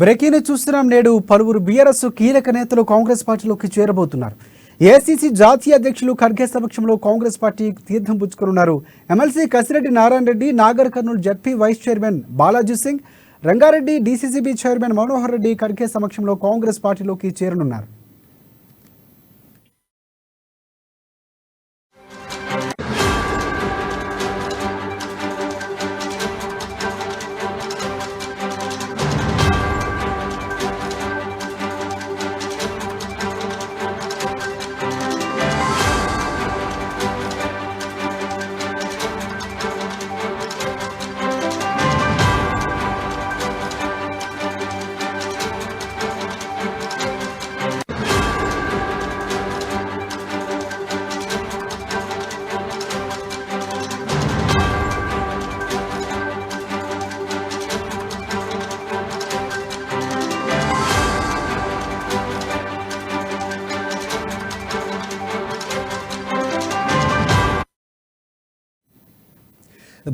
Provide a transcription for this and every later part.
Breaking చూస్తున్నాం. నేడు పలువురు బీఆర్ఎస్ కీలక నేతలు కాంగ్రెస్ పార్టీలోకి చేరబోతున్నారు. ఏఐసీసీ జాతీయ అధ్యక్షులు ఖర్గే సమక్షంలో కాంగ్రెస్ పార్టీ తీర్థం పుచ్చుకోనున్నారు. MLC Kasireddy Narayana Reddy, Nagar Kurnool ZP vice chairman Balaji Singh, Rangareddy DCCB chairman Manohar Reddy Kharge సమక్షంలో కాంగ్రెస్ పార్టీలోకి చేరనున్నారు.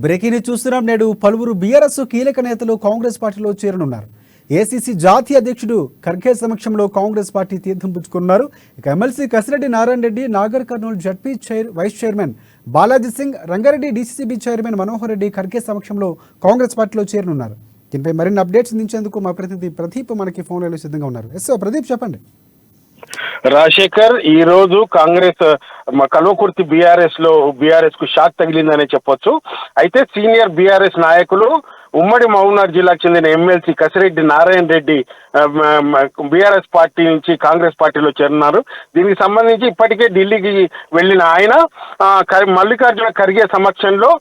బ్రేకింగ్ చూస్తున్నాం. నేడు పలువురు బీఆర్ఎస్ కీలక నేతలు కాంగ్రెస్ పార్టీలో చేరనున్నారు. ఏసీసీ జాతీయ అధ్యక్షుడు ఖర్గే సమక్షంలో కాంగ్రెస్ పార్టీ తీర్థం పుచ్చుకున్నారు. ఇక MLC Kasireddy Narayana Reddy, Nagar Kurnool ZP vice chairman Balaji Singh, Rangareddy DCCB chairman Manohar Reddy Kharge సమక్షంలో కాంగ్రెస్ పార్టీలో చేరనున్నారు. దీనిపై మరిన్ని అప్డేట్స్ అందించేందుకు మా ప్రతినిధి ప్రదీప్ మనకి ఫోన్ లైన్లో సిద్ధంగా ఉన్నారు. ప్రదీప్, చెప్పండి. రాజశేఖర్, ఈ రోజు కాంగ్రెస్ కల్వకుర్తి బీఆర్ఎస్ కు షాక్ తగిలిందనే చెప్పొచ్చు. అయితే సీనియర్ బీఆర్ఎస్ నాయకులు ఉమ్మడి మహబూబ్నగర్ జిల్లాకు చెందిన MLC Kasireddy Narayana Reddy BRS party నుంచి కాంగ్రెస్ పార్టీలో చేరున్నారు. దీనికి సంబంధించి ఇప్పటికే ఢిల్లీకి వెళ్లిన ఆయన మల్లికార్జున ఖర్గే సమక్షంలో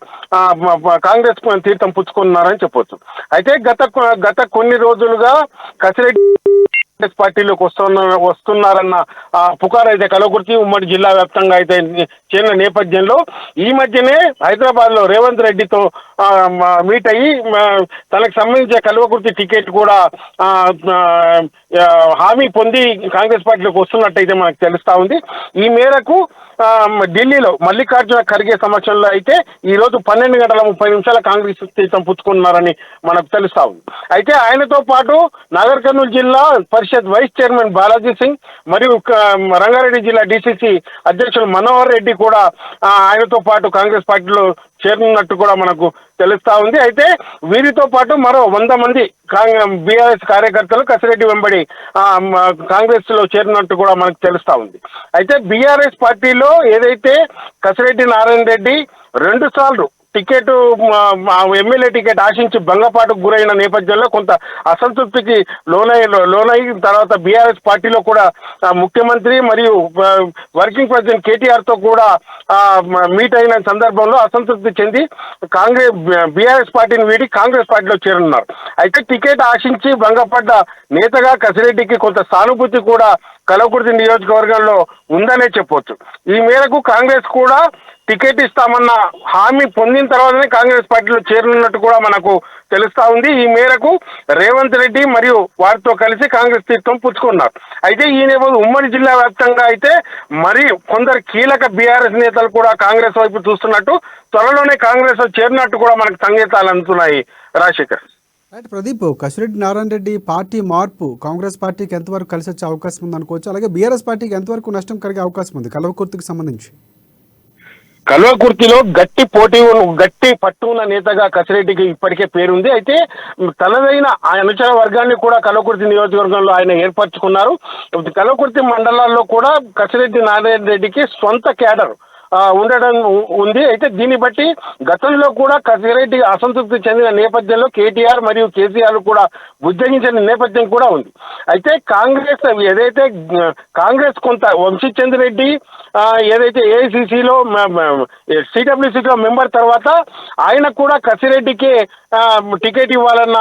కాంగ్రెస్ తీర్థం పుచ్చుకున్నారని చెప్పొచ్చు. అయితే గత కొన్ని రోజులుగా కసిరెడ్డి కాంగ్రెస్ పార్టీలోకి వస్తున్నారన్న పుకారు అయితే కల్వకుర్తి ఉమ్మడి జిల్లా వ్యాప్తంగా అయితే చేరిన నేపథ్యంలో ఈ మధ్యనే హైదరాబాద్ లో రేవంత్ రెడ్డితో మీట్ అయ్యి తనకు సంబంధించిన కల్వకుర్తి టికెట్ కూడా హామీ పొంది కాంగ్రెస్ పార్టీలోకి వస్తున్నట్టయితే మనకు తెలుస్తా ఉంది. ఈ మేరకు ఢిల్లీలో మల్లికార్జున ఖర్గే సమక్షంలో అయితే ఈ రోజు 12:30 కాంగ్రెస్ తీర్థం పుచ్చుకున్నారని మనకు తెలుస్తా ఉంది. అయితే ఆయనతో పాటు నాగర్ కర్నూలు జిల్లా పరిషత్ వైస్ చైర్మన్ బాలాజీ సింగ్ మరియు రంగారెడ్డి జిల్లా డీసీసీ అధ్యక్షులు మనోహర్ రెడ్డి కూడా ఆయనతో పాటు కాంగ్రెస్ పార్టీలో చేరనున్నట్టు కూడా మనకు తెలుస్తా ఉంది. అయితే వీరితో పాటు మరో 100 మంది బీఆర్ఎస్ కార్యకర్తలు కసిరెడ్డి వెంబడి కాంగ్రెస్ లో చేరినట్టు కూడా మనకు తెలుస్తా ఉంది. అయితే బీఆర్ఎస్ పార్టీలో ఏదైతే కసిరెడ్డి నారాయణ రెడ్డి 2 సార్లు టికెట్ ఎమ్మెల్యే టికెట్ ఆశించి భంగపాటుకు గురైన నేపథ్యంలో కొంత అసంతృప్తికి లోనై తర్వాత బీఆర్ఎస్ పార్టీలో కూడా ముఖ్యమంత్రి మరియు వర్కింగ్ ప్రెసిడెంట్ కేటీఆర్ తో కూడా మీట్ అయిన సందర్భంలో అసంతృప్తి చెంది బీఆర్ఎస్ పార్టీని వీడి కాంగ్రెస్ పార్టీలో చేరున్నారు. అయితే టికెట్ ఆశించి భంగపడ్డ నేతగా కసిరెడ్డికి కొంత సానుభూతి కూడా కల్వకుర్తి నియోజకవర్గంలో ఉందనే చెప్పొచ్చు. ఈ మేరకు కాంగ్రెస్ కూడా టికెట్ ఇస్తామన్న హామీ పొందిన తర్వాతనే కాంగ్రెస్ పార్టీలో చేరనున్నట్టు కూడా మనకు తెలుస్తా ఉంది. ఈ మేరకు రేవంత్ రెడ్డి మరియు వారితో కలిసి కాంగ్రెస్ తీర్థం పుచ్చుకున్నారు. అయితే ఈ నేపథ్యంలో ఉమ్మడి జిల్లా వ్యాప్తంగా అయితే మరి కొందరు కీలక బీఆర్ఎస్ నేతలు కూడా కాంగ్రెస్ వైపు చూస్తున్నట్టు, త్వరలోనే కాంగ్రెస్ చేరినట్టు కూడా మనకు సంకేతాలు అందుతున్నాయి. రాజశేఖర్, ప్రదీప్, కసిరెడ్డి నారాయణ రెడ్డి పార్టీ మార్పు కాంగ్రెస్ పార్టీకి ఎంతవరకు కలిసి వచ్చే అవకాశం ఉంది అనుకోవచ్చు? అలాగే బీఆర్ఎస్ పార్టీకి ఎంతవరకు నష్టం కలిగే అవకాశం ఉంది కల్వకుర్తికి సంబంధించి? కల్వకుర్తిలో గట్టి పట్టు ఉన్న నేతగా కసిరెడ్డికి ఇప్పటికే పేరుంది. అయితే తనదైన అనుచర వర్గాన్ని కూడా కల్వకుర్తి నియోజకవర్గంలో ఆయన ఏర్పరచుకున్నారు. కల్వకుర్తి మండలాల్లో కూడా కసిరెడ్డి నారాయణ రెడ్డికి సొంత క్యాడర్ ఉండడం ఉంది. అయితే దీన్ని బట్టి గతంలో కూడా కసిరెడ్డి అసంతృప్తి చెందిన నేపథ్యంలో కేటీఆర్ మరియు కేసీఆర్ కూడా బుజ్జగించిన నేపథ్యం కూడా ఉంది. అయితే కాంగ్రెస్ కొంత వంశీచంద్రెడ్డి ఏదైతే ఏఐసిసిలో సిడబ్ల్యూసిలో మెంబర్ తర్వాత ఆయన కూడా కసిరెడ్డికి టికెట్ ఇవ్వాలన్న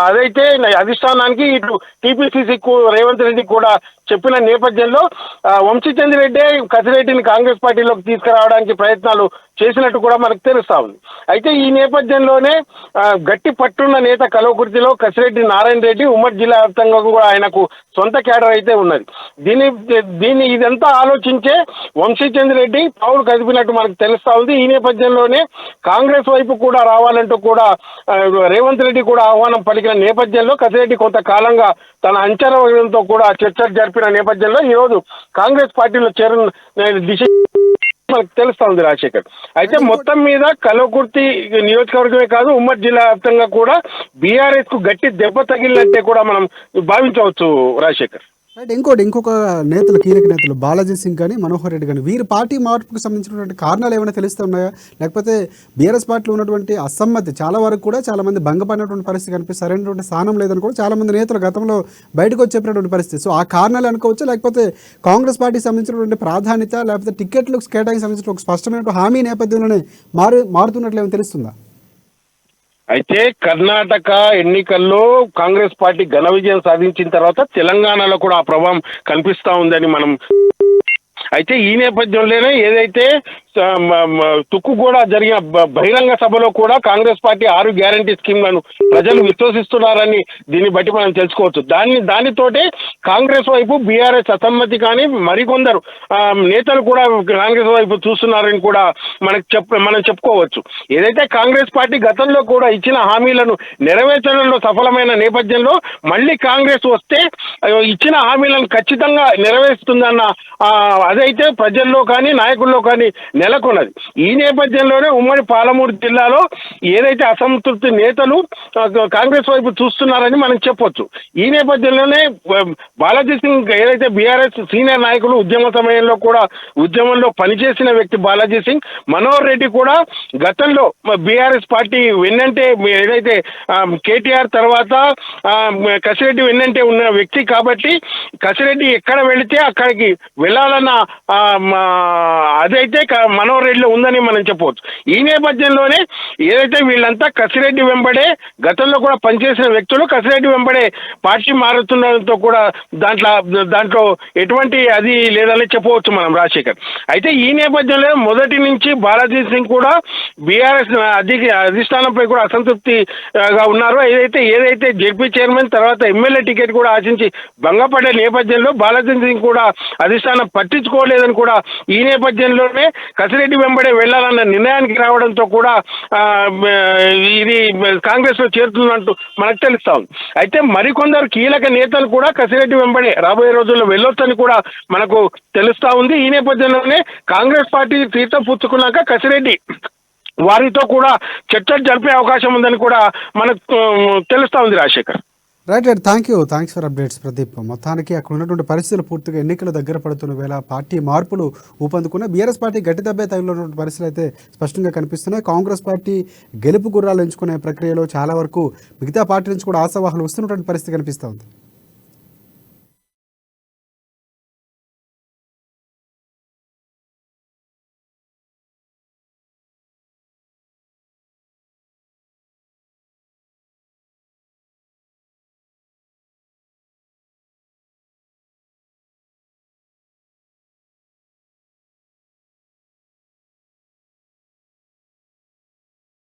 అదైతే అధిష్టానానికి ఇటు టీపీసీసీకు రేవంత్ రెడ్డి కూడా చెప్పిన నేపథ్యంలో వంశీచంద్రెడ్డి కసిరెడ్డిని కాంగ్రెస్ పార్టీలోకి తీసుకురావడానికి ప్రయత్నాలు చేసినట్టు కూడా మనకు తెలుస్తా ఉంది. అయితే ఈ నేపథ్యంలోనే గట్టి పట్టున్న నేత కల్వకుర్తిలో కసిరెడ్డి నారాయణ రెడ్డి ఉమ్మడి జిల్లా వ్యాప్తంగా కూడా ఆయనకు సొంత క్యాడర్ అయితే ఉన్నది. దీన్ని ఇదంతా ఆలోచించే వంశీచంద్రెడ్డి పావులు కదిపినట్టు మనకు తెలుస్తా ఉంది. ఈ నేపథ్యంలోనే కాంగ్రెస్ వైపు కూడా రావాలంటూ కూడా రేవంత్ రెడ్డి కూడా ఆహ్వానం పలికిన నేపథ్యంలో కసిరెడ్డి కొంతకాలంగా తన అంచనాతో కూడా చర్చలు జరిపిన నేపథ్యంలో ఈరోజు కాంగ్రెస్ పార్టీలో చేరిన దిశ మనకు తెలుస్తా ఉంది రాజశేఖర్. అయితే మొత్తం మీద కల్వకుర్తి నియోజకవర్గమే కాదు ఉమ్మడి జిల్లా వ్యాప్తంగా కూడా బీఆర్ఎస్ కు గట్టి దెబ్బ తగిలినట్టే కూడా మనం భావించవచ్చు రాజశేఖర్. రైట్, ఇంకొక నేతలు, కీలక నేతలు బాలాజీ సింగ్ కానీ మనోహర్ రెడ్డి కానీ వీరి పార్టీ మార్పుకు సంబంధించినటువంటి కారణాలు ఏమైనా తెలుస్తున్నాయా? లేకపోతే బీఆర్ఎస్ పార్టీలో ఉన్నటువంటి అసమ్మతి చాలా వరకు కూడా చాలా మంది భంగపడినటువంటి పరిస్థితి కనిపిస్తుంది, సరైనటువంటి స్థానం లేదని కూడా చాలా మంది నేతలు గతంలో బయటకు వచ్చేటటువంటి పరిస్థితి. సో ఆ కారణాలు అనుకోవచ్చు, లేకపోతే కాంగ్రెస్ పార్టీకి సంబంధించినటువంటి ప్రాధాన్యత, లేకపోతే టికెట్లు కేటాయించి సంబంధించిన ఒక స్పష్టమైన హామీ నేపథ్యంలోనే మారుతున్నట్లు ఏమైనా తెలుస్తుందా? అయితే కర్ణాటక ఎన్నికల్లో కాంగ్రెస్ పార్టీ ఘన విజయం సాధించిన తర్వాత తెలంగాణలో కూడా ఆ ప్రభావం కనిపిస్తా ఉందని మనం అయితే ఈ నేపథ్యంలోనే ఏదైతే తుక్కు కూడా జరిగిన బహిరంగ సభలో కూడా కాంగ్రెస్ పార్టీ 6 గ్యారంటీ స్కీమ్లను ప్రజలు విశ్వసిస్తున్నారని దీన్ని బట్టి మనం తెలుసుకోవచ్చు. దానితోటే కాంగ్రెస్ వైపు బీఆర్ఎస్ అసమ్మతి కానీ మరికొందరు నేతలు కూడా కాంగ్రెస్ వైపు చూస్తున్నారని కూడా మనం చెప్పుకోవచ్చు. ఏదైతే కాంగ్రెస్ పార్టీ గతంలో కూడా ఇచ్చిన హామీలను నెరవేర్చడంలో సఫలమైన నేపథ్యంలో మళ్ళీ కాంగ్రెస్ వస్తే ఇచ్చిన హామీలను ఖచ్చితంగా నెరవేరుస్తుందన్న అదైతే ప్రజల్లో కానీ నాయకుల్లో కానీ నెలకొన్నది. ఈ నేపథ్యంలోనే ఉమ్మడి పాలమూరు జిల్లాలో ఏదైతే అసంతృప్తి నేతలు కాంగ్రెస్ వైపు చూస్తున్నారని మనం చెప్పొచ్చు. ఈ నేపథ్యంలోనే బాలాజీ సింగ్ ఏదైతే బీఆర్ఎస్ సీనియర్ నాయకులు ఉద్యమంలో పనిచేసిన వ్యక్తి బాలాజీ సింగ్, మనోహర్ రెడ్డి కూడా గతంలో బీఆర్ఎస్ పార్టీ వెన్నంటే ఏదైతే కేటీఆర్ తర్వాత కసిరెడ్డి వెన్నంటే ఉన్న వ్యక్తి కాబట్టి కసిరెడ్డి ఎక్కడ వెళితే అక్కడికి వెళ్ళాలన్న అదైతే మనోహర్ రెడ్డిలో ఉందని మనం చెప్పవచ్చు. ఈ నేపథ్యంలోనే ఏదైతే వీళ్ళంతా కసిరెడ్డి వెంబడే గతంలో కూడా పనిచేసిన వ్యక్తులు కసిరెడ్డి వెంబడే పార్టీ మారుతుండడంతో కూడా దాంట్లో ఎటువంటి అది లేదని చెప్పవచ్చు మనం రాజశేఖర్. అయితే ఈ నేపథ్యంలో మొదటి నుంచి బాలాజీ సింగ్ కూడా బీఆర్ఎస్ అధిష్టానంపై కూడా అసంతృప్తిగా ఉన్నారు. ఏదైతే జెడ్పీ చైర్మన్ తర్వాత ఎమ్మెల్యే టికెట్ కూడా ఆశించి భంగపడే నేపథ్యంలో బాలాజీ సింగ్ కూడా అధిష్టానం పట్టించుకోలేదని కూడా ఈ నేపథ్యంలోనే కసిరెడ్డి వెంబడే వెళ్లాలన్న నిర్ణయానికి రావడంతో కూడా ఇది కాంగ్రెస్ లో చేరుతున్నట్టు మనకు తెలుస్తా ఉంది. అయితే మరికొందరు కీలక నేతలు కూడా కసిరెడ్డి వెంబడే రాబోయే రోజుల్లో వెళ్ళొచ్చని కూడా మనకు తెలుస్తా ఉంది. ఈ నేపథ్యంలోనే కాంగ్రెస్ పార్టీ తీర్థం పుచ్చుకున్నాక కసిరెడ్డి వారితో కూడా చర్చలు జరిపే అవకాశం ఉందని కూడా మనకు తెలుస్తా ఉంది Rajasekhar. Right, thanks for updates Pradeep. మొత్తానికి అక్కడ ఉన్నటువంటి పరిస్థితులు పూర్తిగా ఎన్నికలు దగ్గర పడుతున్న వేళ పార్టీ మార్పులు ఊపందుకున్న బీఆర్ఎస్ పార్టీ గట్టి దెబ్బే తగిలినటువంటి పరిస్థితులు అయితే స్పష్టంగా కనిపిస్తున్నాయి. కాంగ్రెస్ పార్టీ గెలుపు గుర్రాలు ఎంచుకునే ప్రక్రియలో చాలా వరకు మిగతా పార్టీ నుంచి కూడా ఆశావాహులు వస్తున్నటువంటి పరిస్థితి కనిపిస్తూ ఉంది.